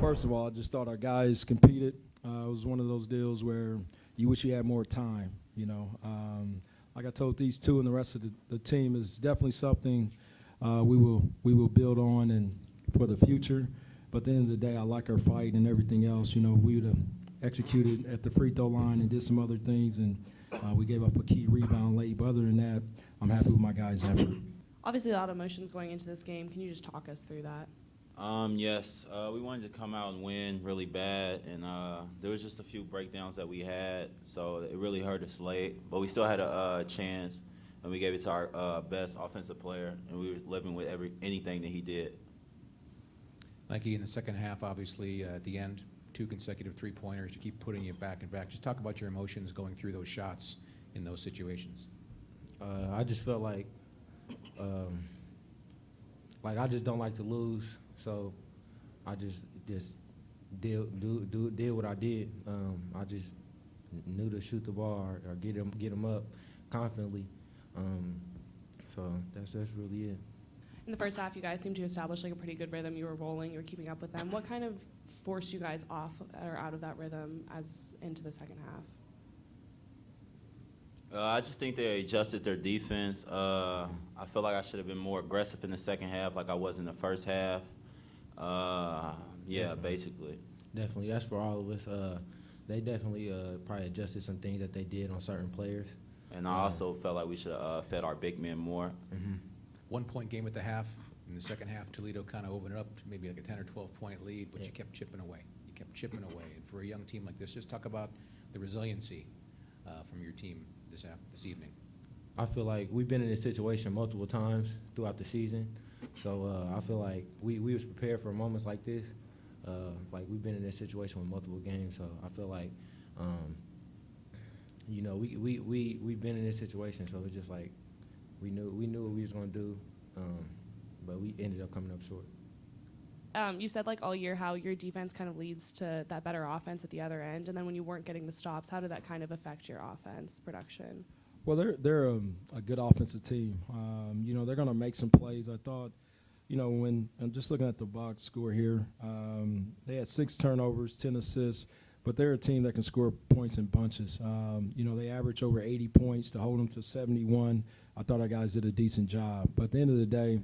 first of all, I just thought our guys competed. It was one of those deals where you wish you had more time, you know. Like I told these two and the rest of the team is definitely something we will build on and for the future. But at the end of the day, I like our fight and everything else. You know, we would have executed at the free throw line and did some other things, and we gave up a key rebound late. But other than that, I'm happy with my guys' effort. Obviously, a lot of emotions going into this game. Can you just talk us through that? Yes, we wanted to come out and win really bad, and there was just a few breakdowns that we had, so it really hurt us late. But we still had a chance, and we gave it to our best offensive player, and we were living with anything that he did. Nike in the second half, obviously, at the end, 2 consecutive three-pointers to keep putting you back and back. Just talk about your emotions going through those shots in those situations. I just felt like I just don't like to lose, so I just did what I did. I just knew to shoot the ball or get them up confidently. So that's really it. In the first half, you guys seemed to establish like a pretty good rhythm. You were rolling, you were keeping up with them. What kind of forced you guys off or out of that rhythm as into the second half? I just think they adjusted their defense. I feel like I should have been more aggressive in the second half like I was in the first half. Yeah, basically. Definitely, that's for all of us. They definitely probably adjusted some things that they did on certain players. And I also felt like we should have fed our big men more. 1-point game at the half. In the second half, Toledo kind of opened it up to maybe like a 10 or 12-point lead, but you kept chipping away. You kept chipping away. And for a young team like this, just talk about the resiliency from your team this evening. I feel like we've been in this situation multiple times throughout the season, so I feel like we was prepared for moments like this. Like we've been in this situation with multiple games, so I feel like, you know, we've been in this situation, so it's just like we knew what we was gonna do, but we ended up coming up short. You said like all year how your defense kind of leads to that better offense at the other end, and then when you weren't getting the stops, how did that kind of affect your offense production? Well, they're a good offensive team. You know, they're going to make some plays. I thought, you know, when I'm just looking at the box score here, they had 6 turnovers, 10 assists, but they're a team that can score points in bunches. You know, they average over 80 points to hold them to 71. I thought our guys did a decent job. But at the end of the day,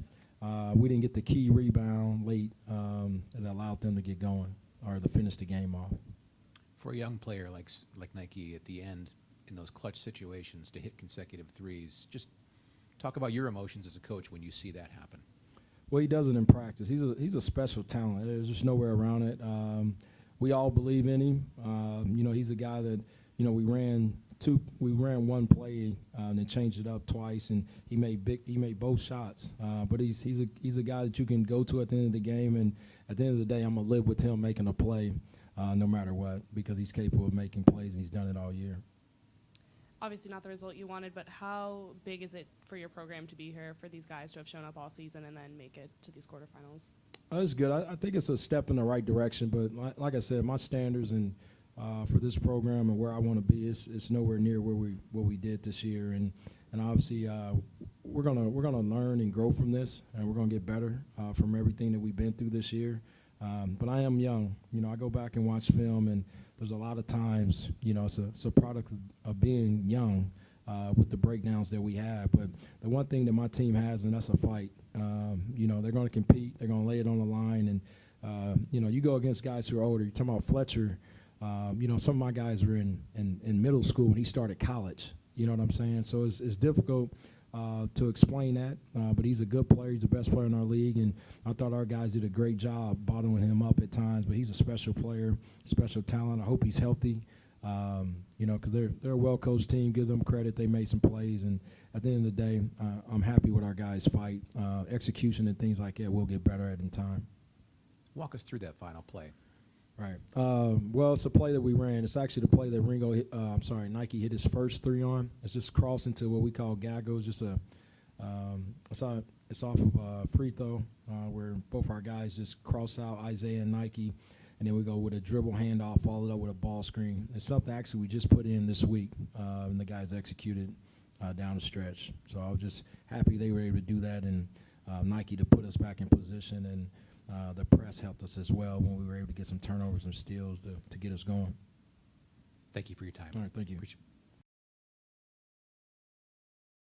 we didn't get the key rebound late that allowed them to get going or to finish the game off. For a young player like Nike at the end, in those clutch situations to hit consecutive threes, just talk about your emotions as a coach when you see that happen. Well, he does it in practice. He's a special talent. There's just nowhere around it. We all believe in him. You know, he's a guy that, you know, we ran one play and then changed it up twice, and he made both shots. But he's a guy that you can go to at the end of the game, and at the end of the day, I'm gonna live with him making a play, no matter what, because he's capable of making plays, and he's done it all year. Obviously not the result you wanted, but how big is it for your program to be here, for these guys to have shown up all season and then make it to these quarterfinals? It's good. I think it's a step in the right direction, but like I said, my standards and for this program and where I want to be, it's nowhere near what we did this year, and obviously we're gonna learn and grow from this, and we're gonna get better from everything that we've been through this year. But I am young. You know, I go back and watch film, and there's a lot of times, you know, it's a product of being young with the breakdowns that we have. But the one thing that my team has, and that's a fight. You know, they're going to compete. They're going to lay it on the line. And, you know, you go against guys who are older. You're talking about Fletcher. You know, some of my guys were in middle school when he started college. You know what I'm saying? So it's difficult to explain that, but he's a good player. He's the best player in our league, and I thought our guys did a great job bottling him up at times, but he's a special player, special talent. I hope he's healthy, you know, because they're a well-coached team. Give them credit. They made some plays, and at the end of the day, I'm happy with our guys' fight. Execution and things like that we'll get better at in time. Walk us through that final play. Right. Well, it's a play that we ran. It's actually the play that Nike hit his first 3 on. It's just crossing to what we call gaggle. It's just it's off of a free throw where both our guys just cross out, Isaiah and Nike, and then we go with a dribble handoff followed up with a ball screen. It's something actually we just put in this week, and the guys executed down the stretch. So I was just happy they were able to do that, and Nike to put us back in position. And the press helped us as well when we were able to get some turnovers and steals to get us going. Thank you for your time. All right, thank you. Appreciate-